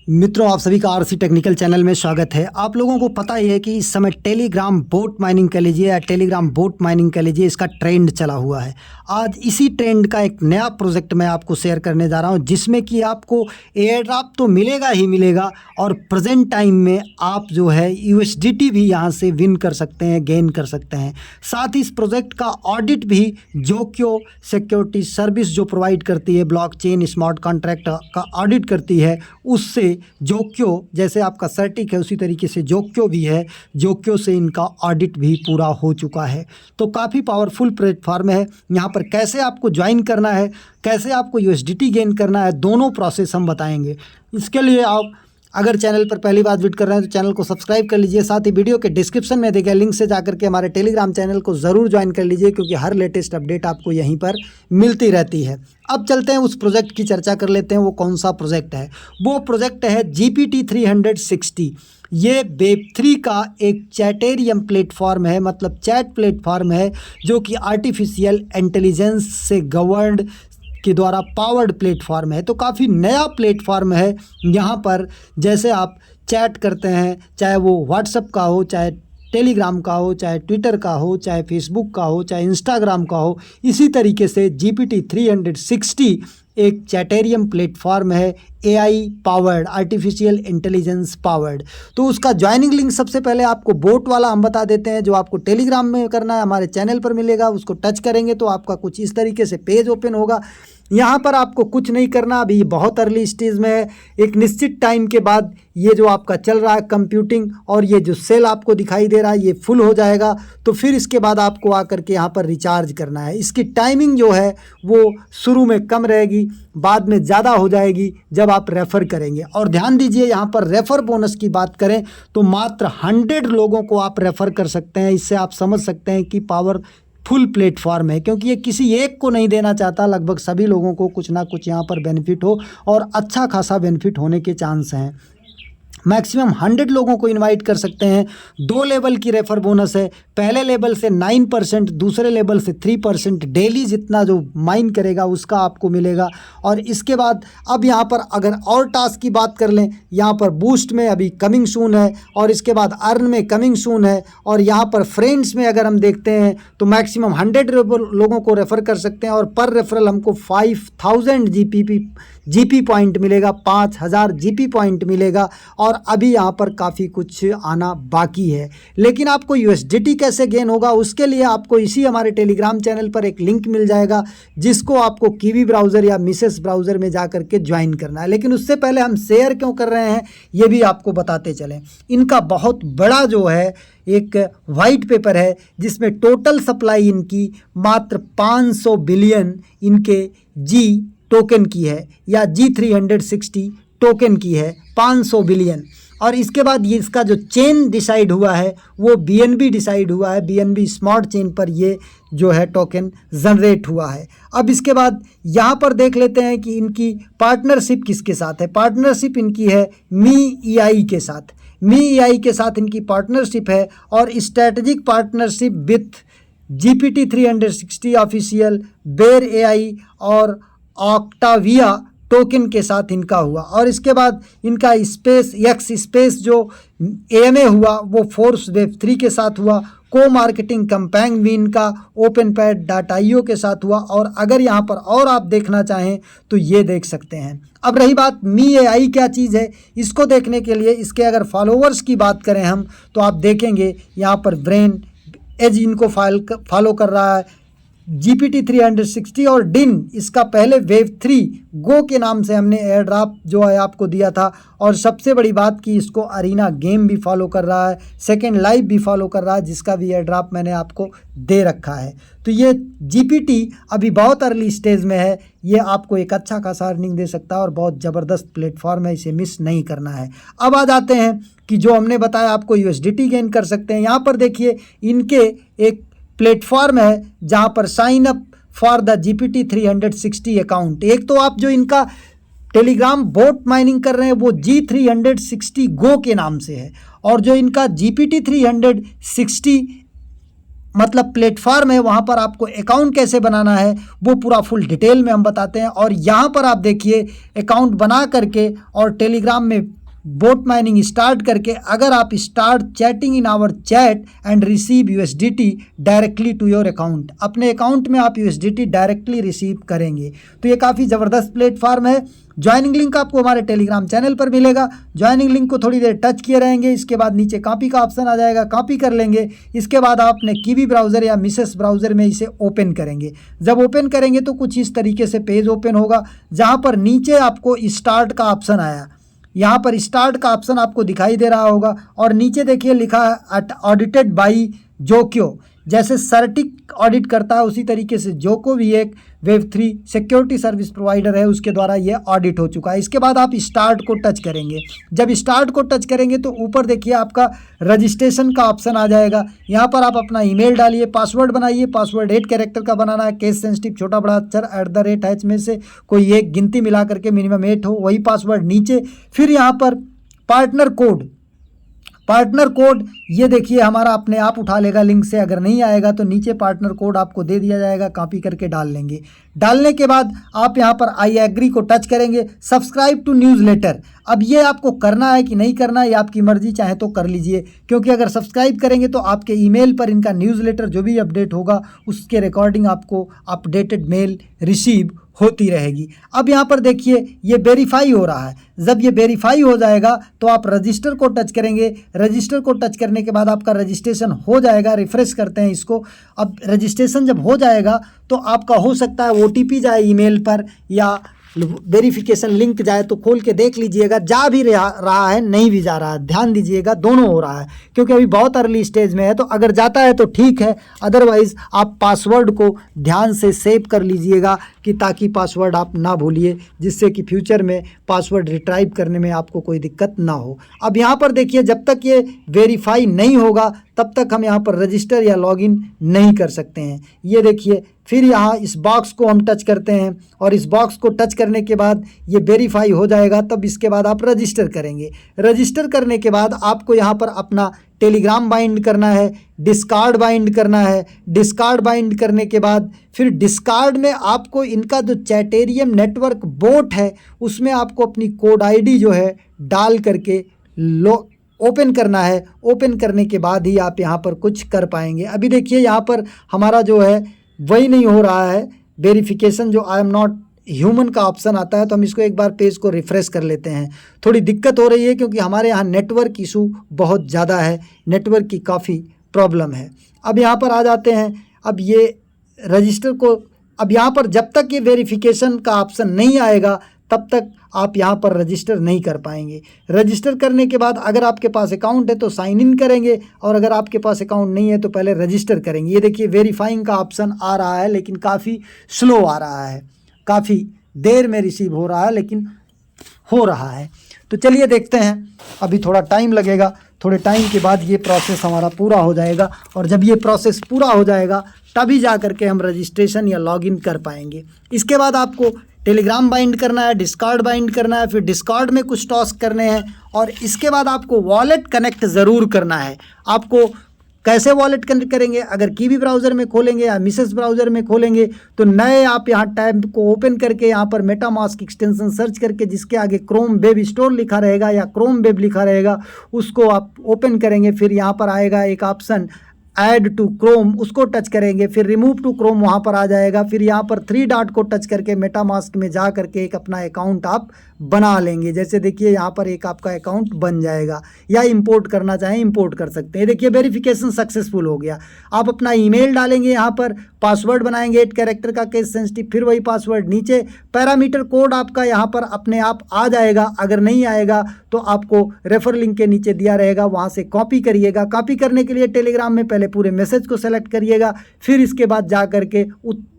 मित्रों, आप सभी का आरसी टेक्निकल चैनल में स्वागत है। आप लोगों को पता ही है कि इस समय टेलीग्राम बोट माइनिंग कह लीजिए या टेलीग्राम बोट माइनिंग कह लीजिए, इसका ट्रेंड चला हुआ है। आज इसी ट्रेंड का एक नया प्रोजेक्ट मैं आपको शेयर करने जा रहा हूं, जिसमें कि आपको एयर ड्रॉप तो मिलेगा ही मिलेगा और प्रेजेंट टाइम में आप जो है यूएसडीटी भी यहां से विन कर सकते हैं, गेन कर सकते हैं। साथ ही इस प्रोजेक्ट का ऑडिट भी जोक्यो सिक्योरिटी सर्विस जो प्रोवाइड करती है, ब्लॉकचेन स्मार्ट कॉन्ट्रैक्ट का ऑडिट करती है, उससे जोक्यो जैसे आपका सर्टिक है उसी तरीके से जोक्यो भी है। जोक्यो से इनका ऑडिट भी पूरा हो चुका है। तो काफ़ी पावरफुल प्लेटफॉर्म है। यहाँ पर कैसे आपको ज्वाइन करना है, कैसे आपको यूएसडीटी गेन करना है, दोनों प्रोसेस हम बताएंगे। इसके लिए आप अगर चैनल पर पहली बार विजिट कर रहे हैं तो चैनल को सब्सक्राइब कर लीजिए। साथ ही वीडियो के डिस्क्रिप्शन में दिए गए लिंक से जाकर के हमारे टेलीग्राम चैनल को ज़रूर ज्वाइन कर लीजिए, क्योंकि हर लेटेस्ट अपडेट आपको यहीं पर मिलती रहती है। अब चलते हैं उस प्रोजेक्ट की चर्चा कर लेते हैं। वो कौन सा प्रोजेक्ट है? वो प्रोजेक्ट है GPT-360। ये वेब3 का एक चैटेरियम प्लेटफॉर्म है, मतलब चैट प्लेटफॉर्म है, जो कि आर्टिफिशियल इंटेलिजेंस से गवर्नड के द्वारा पावर्ड प्लेटफॉर्म है। तो काफ़ी नया प्लेटफॉर्म है। यहाँ पर जैसे आप चैट करते हैं, चाहे वो व्हाट्सएप का हो, चाहे टेलीग्राम का हो, चाहे ट्विटर का हो, चाहे फेसबुक का हो, चाहे इंस्टाग्राम का हो, इसी तरीके से GPT-360 एक चैटेरियम प्लेटफॉर्म है, AI powered, artificial intelligence powered. तो उसका ज्वाइनिंग लिंक सबसे पहले आपको बोट वाला हम बता देते हैं, जो आपको टेलीग्राम में करना है, हमारे चैनल पर मिलेगा। उसको टच करेंगे तो आपका कुछ इस तरीके से पेज ओपन होगा। यहाँ पर आपको कुछ नहीं करना, अभी बहुत अर्ली स्टेज में है। एक निश्चित टाइम के बाद ये जो आपका चल रहा है कंप्यूटिंग, और ये जो सेल आपको दिखाई दे रहा है ये फुल हो जाएगा। तो फिर इसके बाद आपको आकर के यहाँ पर रिचार्ज करना है। इसकी टाइमिंग जो है वो शुरू में कम रहेगी, बाद में ज़्यादा हो जाएगी जब आप रेफ़र करेंगे। और ध्यान दीजिए, यहाँ पर रेफ़र बोनस की बात करें तो मात्र 100 लोगों को आप रेफ़र कर सकते हैं। इससे आप समझ सकते हैं कि पावर फुल प्लेटफॉर्म है, क्योंकि ये किसी एक को नहीं देना चाहता, लगभग सभी लोगों को कुछ ना कुछ यहाँ पर बेनिफिट हो, और अच्छा खासा बेनिफिट होने के चांस हैं। मैक्सिमम 100 लोगों को इनवाइट कर सकते हैं। 2 लेवल की रेफर बोनस है। पहले लेवल से 9%, दूसरे लेवल से 3%। डेली जितना जो माइन करेगा उसका आपको मिलेगा। और इसके बाद अब यहाँ पर अगर और टास्क की बात कर लें, यहाँ पर बूस्ट में अभी कमिंग सून है, और इसके बाद अर्न में कमिंग सून है, और यहाँ पर फ्रेंड्स में अगर हम देखते हैं तो मैक्सिमम 100 लोगों को रेफ़र कर सकते हैं, और पर रेफरल हमको 5000 जीपी पॉइंट मिलेगा, 5000 जीपी पॉइंट मिलेगा। और अभी यहाँ पर काफ़ी कुछ आना बाकी है। लेकिन आपको यूएसडीटी कैसे गेन होगा, उसके लिए आपको इसी हमारे टेलीग्राम चैनल पर एक लिंक मिल जाएगा, जिसको आपको कीवी ब्राउज़र या मिसेस ब्राउज़र में जा कर के ज्वाइन करना है। लेकिन उससे पहले हम शेयर क्यों कर रहे हैं ये भी आपको बताते चलें। इनका बहुत बड़ा जो है एक वाइट पेपर है, जिसमें टोटल सप्लाई इनकी मात्र 500 बिलियन इनके जी टोकन की है, या G360 टोकन की है, 500 बिलियन। और इसके बाद ये इसका जो चेन डिसाइड हुआ है वो BNB डिसाइड हुआ है। BNB स्मार्ट चेन पर ये जो है टोकन जनरेट हुआ है। अब इसके बाद यहाँ पर देख लेते हैं कि इनकी पार्टनरशिप किसके साथ है। पार्टनरशिप इनकी है MiEI के साथ। MiEI के साथ इनकी पार्टनरशिप है, और strategic partnership with GPT-360 official, बेर AI और ऑक्टाविया टोकन के साथ इनका हुआ। और इसके बाद इनका स्पेस एक्स स्पेस जो AMA हुआ वो फोर्स वेब3 के साथ हुआ। को मार्केटिंग कैंपेन भी इनका openpad.io के साथ हुआ। और अगर यहाँ पर और आप देखना चाहें तो ये देख सकते हैं। अब रही बात MiEI क्या चीज़ है, इसको देखने के लिए इसके अगर फॉलोवर्स की बात करें हम, तो आप देखेंगे यहाँ पर ब्रेन एज इनको फॉलो कर रहा है। GPT-360 और डिन, इसका पहले वेब3 गो के नाम से हमने एयर ड्रॉप जो है आपको दिया था। और सबसे बड़ी बात कि इसको अरीना गेम भी फॉलो कर रहा है, सेकेंड लाइफ भी फॉलो कर रहा है, जिसका भी एयर ड्रॉप मैंने आपको दे रखा है। तो ये GPT अभी बहुत अर्ली स्टेज में है। ये आपको एक अच्छा खासा अर्निंग दे सकता है, और बहुत ज़बरदस्त प्लेटफॉर्म है, इसे मिस नहीं करना है। अब आ जाते हैं कि जो हमने बताया आपको यूएसडीटी गेन कर सकते हैं। यहाँ पर देखिए इनके एक प्लेटफॉर्म है जहां पर sign up for the GPT-360 account. एक तो आप जो इनका टेलीग्राम बोट माइनिंग कर रहे हैं वो G360 गो के नाम से है, और जो इनका GPT-360 मतलब प्लेटफॉर्म है, वहाँ पर आपको अकाउंट कैसे बनाना है वो पूरा फुल डिटेल में हम बताते हैं। और यहाँ पर आप देखिए अकाउंट बना करके और टेलीग्राम में बोट माइनिंग स्टार्ट करके अगर आप start chatting in our chat and receive USDT directly to your account, अपने अकाउंट में आप यूएसडीटी डायरेक्टली रिसीव करेंगे। तो ये काफ़ी ज़बरदस्त प्लेटफॉर्म है। ज्वाइनिंग लिंक आपको हमारे टेलीग्राम चैनल पर मिलेगा। ज्वाइनिंग लिंक को थोड़ी देर टच किए रहेंगे, इसके बाद नीचे कॉपी का ऑप्शन आ जाएगा, कॉपी कर लेंगे। इसके बाद आप अपने कीवी ब्राउज़र या मिसेस ब्राउज़र में इसे ओपन करेंगे। जब ओपन करेंगे तो कुछ इस तरीके से पेज ओपन होगा, जहाँ पर नीचे आपको स्टार्ट का ऑप्शन आया, यहाँ पर स्टार्ट का ऑप्शन आपको दिखाई दे रहा होगा और नीचे देखिए लिखा है ऑडिटेड बाई जोको। जैसे सर्टिक ऑडिट करता है उसी तरीके से जोको भी एक वेब3 सिक्योरिटी सर्विस प्रोवाइडर है, उसके द्वारा ये ऑडिट हो चुका है। इसके बाद आप स्टार्ट को टच करेंगे। जब स्टार्ट को टच करेंगे तो ऊपर देखिए आपका रजिस्ट्रेशन का ऑप्शन आ जाएगा। यहाँ पर आप अपना ईमेल डालिए, पासवर्ड बनाइए। पासवर्ड 8 कैरेक्टर का बनाना है, केस सेंसिटिव, छोटा बड़ा अक्षर @ में से कोई एक गिनती मिला करके मिनिमम 8 हो, वही पासवर्ड नीचे। फिर यहाँ पर पार्टनर कोड ये देखिए हमारा अपने आप उठा लेगा लिंक से, अगर नहीं आएगा तो नीचे पार्टनर कोड आपको दे दिया जाएगा, कॉपी करके डाल लेंगे। डालने के बाद आप यहाँ पर आई एग्री को टच करेंगे। सब्सक्राइब टू न्यूज़लेटर, अब ये आपको करना है कि नहीं करना है, ये आपकी मर्जी, चाहे तो कर लीजिए, क्योंकि अगर सब्सक्राइब करेंगे तो आपके ईमेल पर इनका न्यूज़लेटर जो भी अपडेट होगा उसके रिकॉर्डिंग आपको अपडेटेड मेल रिसीव होती रहेगी। अब यहाँ पर देखिए ये वेरीफाई हो रहा है। जब ये वेरीफाई हो जाएगा तो आप रजिस्टर को टच करेंगे। रजिस्टर को टच करने के बाद आपका रजिस्ट्रेशन हो जाएगा। रिफ्रेश करते हैं इसको। अब रजिस्ट्रेशन जब हो जाएगा तो आपका हो सकता है OTP जाए ईमेल पर या वेरिफिकेशन लिंक जाए, तो खोल के देख लीजिएगा। जा भी रहा है, नहीं भी जा रहा है, ध्यान दीजिएगा, दोनों हो रहा है, क्योंकि अभी बहुत अर्ली स्टेज में है। तो अगर जाता है तो ठीक है, अदरवाइज़ आप पासवर्ड को ध्यान से सेव कर लीजिएगा कि ताकि पासवर्ड आप ना भूलिए, जिससे कि फ्यूचर में पासवर्ड रिट्राइव करने में आपको कोई दिक्कत ना हो। अब यहाँ पर देखिए जब तक ये वेरीफाई नहीं होगा तब तक हम यहाँ पर रजिस्टर या लॉगिन नहीं कर सकते हैं। ये देखिए, फिर यहाँ इस बॉक्स को हम टच करते हैं और इस बॉक्स को टच करने के बाद ये वेरीफाई हो जाएगा, तब इसके बाद आप रजिस्टर करेंगे। रजिस्टर करने के बाद आपको यहाँ पर अपना टेलीग्राम बाइंड करना है, डिस्कार्ड बाइंड करना है। डिस्कार्ड बाइंड करने के बाद फिर डिस्कार्ड में आपको इनका जो चैटेरियम नेटवर्क बोट है उसमें आपको अपनी कोड आईडी जो है डाल करके ओपन करना है। ओपन करने के बाद ही आप यहाँ पर कुछ कर पाएंगे। अभी देखिए यहाँ पर हमारा जो है वही नहीं हो रहा है वेरिफिकेशन, जो आई एम नॉट ह्यूमन का ऑप्शन आता है। तो हम इसको एक बार पेज को रिफ़्रेश कर लेते हैं। थोड़ी दिक्कत हो रही है क्योंकि हमारे यहाँ नेटवर्क इशू बहुत ज़्यादा है, नेटवर्क की काफ़ी प्रॉब्लम है। अब यहाँ पर आ जाते हैं। अब ये रजिस्टर को, अब यहाँ पर जब तक ये वेरिफिकेशन का ऑप्शन नहीं आएगा तब तक आप यहाँ पर रजिस्टर नहीं कर पाएंगे। रजिस्टर करने के बाद अगर आपके पास अकाउंट है तो साइन इन करेंगे, और अगर आपके पास अकाउंट नहीं है तो पहले रजिस्टर करेंगे। ये देखिए वेरीफाइंग का ऑप्शन आ रहा है, लेकिन काफ़ी स्लो आ रहा है, काफ़ी देर में रिसीव हो रहा है, लेकिन हो रहा है। तो चलिए देखते हैं, अभी थोड़ा टाइम लगेगा। थोड़े टाइम के बाद ये प्रोसेस हमारा पूरा हो जाएगा, और जब ये प्रोसेस पूरा हो जाएगा तभी जा करके हम रजिस्ट्रेशन या लॉगिन कर पाएंगे। इसके बाद आपको टेलीग्राम बाइंड करना है, डिस्कॉर्ड बाइंड करना है, फिर डिस्कॉर्ड में कुछ टास्क करने हैं, और इसके बाद आपको वॉलेट कनेक्ट ज़रूर करना है। आपको कैसे वॉलेट कनेक्ट करेंगे? अगर कीवी ब्राउज़र में खोलेंगे या मिसेस ब्राउज़र में खोलेंगे तो नए आप यहाँ टैब को ओपन करके यहाँ पर मेटामास्क एक्सटेंशन सर्च करके जिसके आगे क्रोम वेब स्टोर लिखा रहेगा या क्रोम वेब लिखा रहेगा उसको आप ओपन करेंगे। फिर यहाँ पर आएगा एक ऑप्शन ऐड टू क्रोम, उसको टच करेंगे। फिर रिमूव टू क्रोम वहाँ पर आ जाएगा। फिर यहाँ पर 3 डॉट को टच करके मेटामास्क में जा करके एक अपना अकाउंट आप बना लेंगे। जैसे देखिए यहाँ पर एक आपका अकाउंट बन जाएगा, या इंपोर्ट करना चाहें इंपोर्ट कर सकते हैं। देखिए वेरिफिकेशन सक्सेसफुल हो गया। आप अपना ईमेल डालेंगे, यहाँ पर पासवर्ड बनाएंगे 8 कैरेक्टर का, केस सेंसिटिव, फिर वही पासवर्ड नीचे। पैरामीटर कोड आपका यहाँ पर अपने आप आ जाएगा। अगर नहीं आएगा तो आपको रेफर लिंक के नीचे दिया रहेगा, वहाँ से कॉपी करिएगा। कॉपी करने के लिए टेलीग्राम में पहले पूरे मैसेज को सेलेक्ट करिएगा, फिर इसके बाद जा करके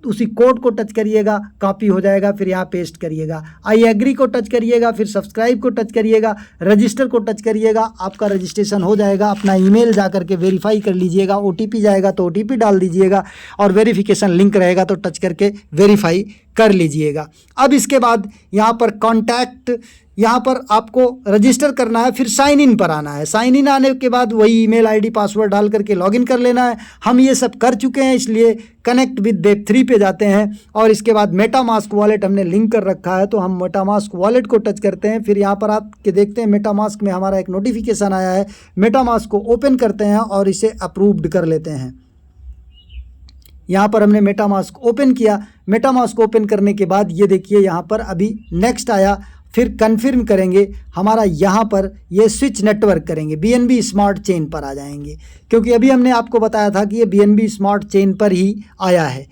उसी कोड को टच करिएगा, कॉपी हो जाएगा। फिर यहाँ पेस्ट करिएगा, आई एग्री को टच करिएगा, फिर सब्सक्राइब को टच करिएगा, रजिस्टर को टच करिएगा। आपका रजिस्ट्रेशन हो जाएगा। अपना ईमेल जा करके वेरीफाई कर लीजिएगा। OTP जाएगा तो OTP डाल दीजिएगा, और वेरिफिकेशन लिंक रहेगा तो टच करके वेरीफाई कर लीजिएगा। अब इसके बाद यहाँ पर कॉन्टैक्ट यहाँ पर आपको रजिस्टर करना है, फिर साइन इन पर आना है। साइन इन आने के बाद वही ईमेल आईडी पासवर्ड डाल करके लॉगिन कर लेना है। हम ये सब कर चुके हैं, इसलिए कनेक्ट विद वेब3 पे जाते हैं और इसके बाद मेटामास्क वॉलेट हमने लिंक कर रखा है, तो हम मेटामास्क वॉलेट को टच करते हैं। फिर यहाँ पर आके देखते हैं मेटामास्क में हमारा एक नोटिफिकेशन आया है, मेटामास्क को ओपन करते हैं और इसे अप्रूव्ड कर लेते हैं। यहाँ पर हमने मेटामास्क ओपन किया। मेटामास्क ओपन करने के बाद ये देखिए यहाँ पर अभी नेक्स्ट आया, फिर कन्फर्म करेंगे। हमारा यहाँ पर ये स्विच नेटवर्क करेंगे, BNB स्मार्ट चेन पर आ जाएंगे, क्योंकि अभी हमने आपको बताया था कि ये BNB स्मार्ट चेन पर ही आया है।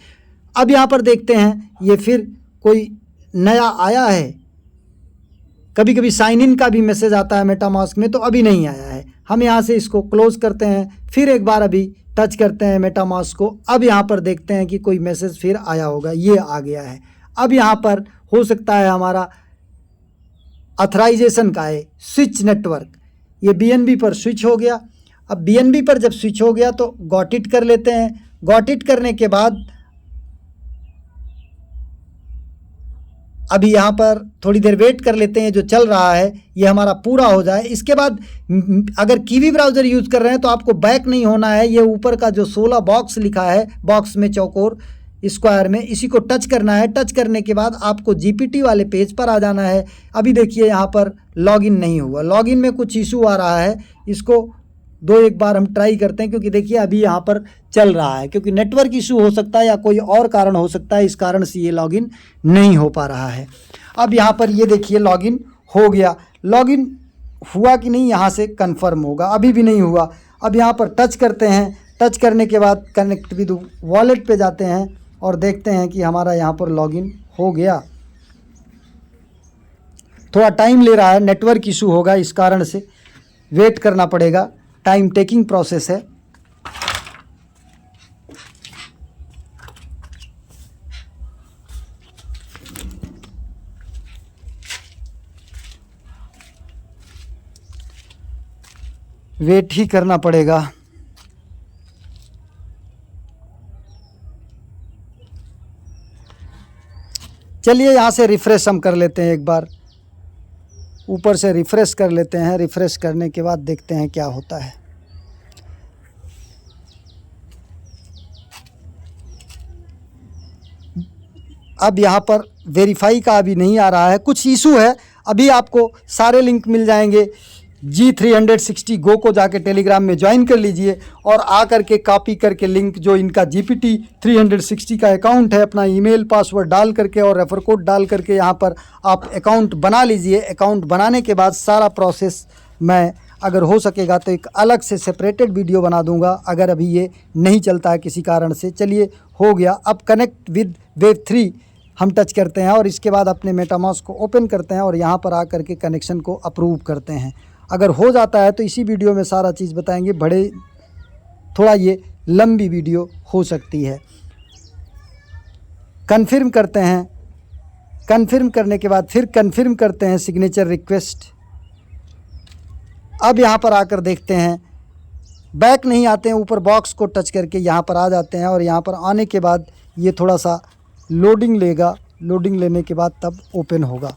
अब यहाँ पर देखते हैं ये फिर कोई नया आया है। कभी कभी साइन इन का भी मैसेज आता है मेटामास्क में, तो अभी नहीं आया है। हम यहाँ से इसको क्लोज करते हैं, फिर एक बार अभी टच करते हैं मेटामास्क को। अब यहाँ पर देखते हैं कि कोई मैसेज फिर आया होगा, ये आ गया है। अब यहाँ पर हो सकता है हमारा ऑथराइजेशन का है, स्विच नेटवर्क, ये BNB पर स्विच हो गया। अब BNB पर जब स्विच हो गया तो गॉट इट कर लेते हैं। गॉट इट करने के बाद अभी यहाँ पर थोड़ी देर वेट कर लेते हैं, जो चल रहा है ये हमारा पूरा हो जाए। इसके बाद अगर कीवी ब्राउज़र यूज़ कर रहे हैं तो आपको बैक नहीं होना है। ये ऊपर का जो 16 बॉक्स लिखा है, बॉक्स में चौकोर स्क्वायर में, इसी को टच करना है। टच करने के बाद आपको GPT वाले पेज पर आ जाना है। अभी देखिए यहाँ पर लॉगिन नहीं हुआ, लॉगिन में कुछ इशू आ रहा है। इसको एक बार हम ट्राई करते हैं, क्योंकि देखिए अभी यहाँ पर चल रहा है, क्योंकि नेटवर्क इशू हो सकता है या कोई और कारण हो सकता है, इस कारण से ये लॉगिन नहीं हो पा रहा है। अब यहाँ पर ये देखिए लॉगिन हो गया। लॉगिन हुआ कि नहीं यहाँ से कंफर्म होगा, अभी भी नहीं हुआ। अब यहाँ पर टच करते हैं। टच करने के बाद कनेक्ट विद वॉलेट पे जाते हैं और देखते हैं कि हमारा यहाँ पर लॉगिन हो गया। थोड़ा टाइम ले रहा है, नेटवर्क इशू होगा, इस कारण से वेट करना पड़ेगा, टाइम टेकिंग प्रोसेस है। वेट ही करना पड़ेगा। चलिए यहाँ से रिफ़्रेश हम कर लेते हैं, एक बार ऊपर से रिफ़्रेश कर लेते हैं। रिफ़्रेश करने के बाद देखते हैं क्या होता है। अब यहाँ पर वेरीफाई का अभी नहीं आ रहा है, कुछ इशू है। अभी आपको सारे लिंक मिल जाएंगे। G360 गो को जाके टेलीग्राम में ज्वाइन कर लीजिए और आ करके कॉपी करके लिंक, जो इनका GPT360 का अकाउंट है, अपना ईमेल पासवर्ड डाल करके और रेफर कोड डाल करके यहाँ पर आप अकाउंट बना लीजिए। अकाउंट बनाने के बाद सारा प्रोसेस मैं अगर हो सकेगा तो एक अलग से सेपरेटेड वीडियो बना दूंगा, अगर अभी ये नहीं चलता है किसी कारण से। चलिए हो गया। अब कनेक्ट विद वेब3 हम टच करते हैं और इसके बाद अपने मेटामास्क को ओपन करते हैं और यहाँ पर आ करके कनेक्शन को अप्रूव करते हैं। अगर हो जाता है तो इसी वीडियो में सारा चीज़ बताएंगे, थोड़ा ये लंबी वीडियो हो सकती है। कन्फर्म करते हैं। कन्फर्म करने के बाद फिर कन्फर्म करते हैं सिग्नेचर रिक्वेस्ट। अब यहाँ पर आकर देखते हैं, बैक नहीं आते हैं, ऊपर बॉक्स को टच करके यहाँ पर आ जाते हैं और यहाँ पर आने के बाद ये थोड़ा सा लोडिंग लेगा। लोडिंग लेने के बाद तब ओपन होगा।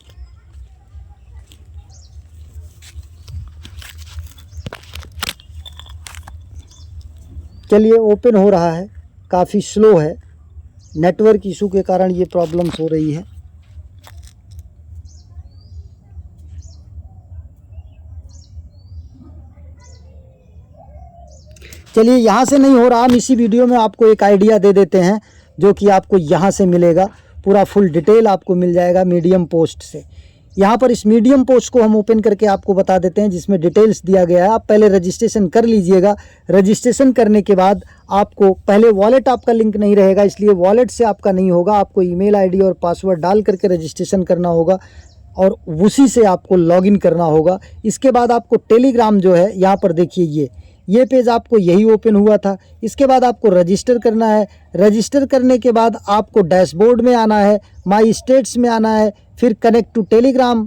चलिए ओपन हो रहा है, काफ़ी स्लो है, नेटवर्क इशू के कारण ये प्रॉब्लम्स हो रही है। चलिए यहाँ से नहीं हो रहा, हम इसी वीडियो में आपको एक आइडिया दे देते हैं, जो कि आपको यहाँ से मिलेगा। पूरा फुल डिटेल आपको मिल जाएगा मीडियम पोस्ट से। यहाँ पर इस मीडियम पोस्ट को हम ओपन करके आपको बता देते हैं, जिसमें डिटेल्स दिया गया है। आप पहले रजिस्ट्रेशन कर लीजिएगा। रजिस्ट्रेशन करने के बाद आपको पहले वॉलेट, आपका लिंक नहीं रहेगा, इसलिए वॉलेट से आपका नहीं होगा। आपको ईमेल आईडी और पासवर्ड डाल करके रजिस्ट्रेशन करना होगा और उसी से आपको लॉगिन करना होगा। इसके बाद आपको टेलीग्राम जो है, यहाँ पर देखिए ये पेज आपको यही ओपन हुआ था। इसके बाद आपको रजिस्टर करना है। रजिस्टर करने के बाद आपको डैशबोर्ड में आना है, माई स्टेट्स में आना है, फिर कनेक्ट टू टेलीग्राम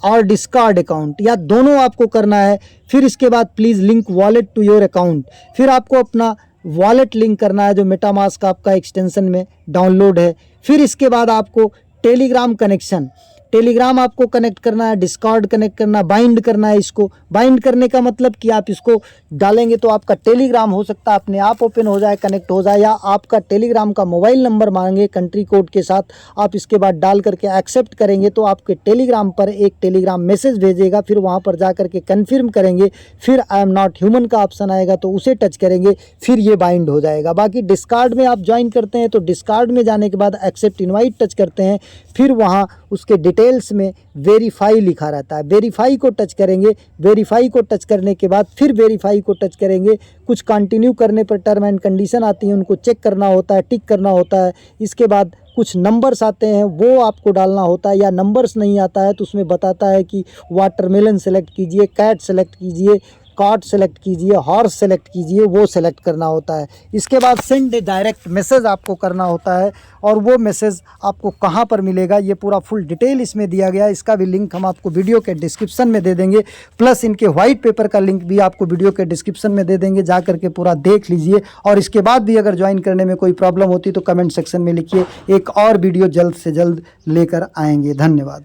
और डिस्कॉर्ड अकाउंट, या दोनों आपको करना है। फिर इसके बाद please link wallet to your account, फिर आपको अपना वॉलेट लिंक करना है जो मेटामास्क आपका एक्सटेंशन में डाउनलोड है। फिर इसके बाद आपको टेलीग्राम कनेक्शन, टेलीग्राम आपको कनेक्ट करना है, डिस्कॉर्ड कनेक्ट करना, बाइंड करना है। इसको बाइंड करने का मतलब कि आप इसको डालेंगे तो आपका टेलीग्राम हो सकता है अपने आप ओपन हो जाए, कनेक्ट हो जाए, या आपका टेलीग्राम का मोबाइल नंबर मांगे कंट्री कोड के साथ, आप इसके बाद डाल करके एक्सेप्ट करेंगे तो आपके टेलीग्राम पर एक टेलीग्राम मैसेज भेजेगा। फिर वहाँ पर जा करके कन्फर्म करेंगे, फिर आई एम नॉट ह्यूमन का ऑप्शन आएगा तो उसे टच करेंगे, फिर ये बाइंड हो जाएगा। बाकी डिस्कॉर्ड में आप ज्वाइन करते हैं तो डिस्कॉर्ड में जाने के बाद एक्सेप्ट इनवाइट टच करते हैं, फिर वहाँ उसके डिटेल्स में वेरीफाई लिखा रहता है, वेरीफाई को टच करेंगे। वेरीफाई को टच करने के बाद फिर वेरीफाई को टच करेंगे। कुछ कंटिन्यू करने पर टर्म एंड कंडीशन आती हैं, उनको चेक करना होता है, टिक करना होता है। इसके बाद कुछ नंबर्स आते हैं वो आपको डालना होता है, या नंबर्स नहीं आता है तो उसमें बताता है कि वाटरमेलन सेलेक्ट कीजिए, कैट सेलेक्ट कीजिए, कॉट सेलेक्ट कीजिए, हॉर्स सेलेक्ट कीजिए, वो सेलेक्ट करना होता है। इसके बाद सेंड ए डायरेक्ट मैसेज आपको करना होता है, और वो मैसेज आपको कहाँ पर मिलेगा ये पूरा फुल डिटेल इसमें दिया गया है। इसका भी लिंक हम आपको वीडियो के डिस्क्रिप्शन में दे देंगे, प्लस इनके वाइट पेपर का लिंक भी आपको वीडियो के डिस्क्रिप्शन में दे देंगे, जा करके पूरा देख लीजिए। और इसके बाद भी अगर ज्वाइन करने में कोई प्रॉब्लम होती तो कमेंट सेक्शन में लिखिए, एक और वीडियो जल्द से जल्द लेकर आएंगे। धन्यवाद।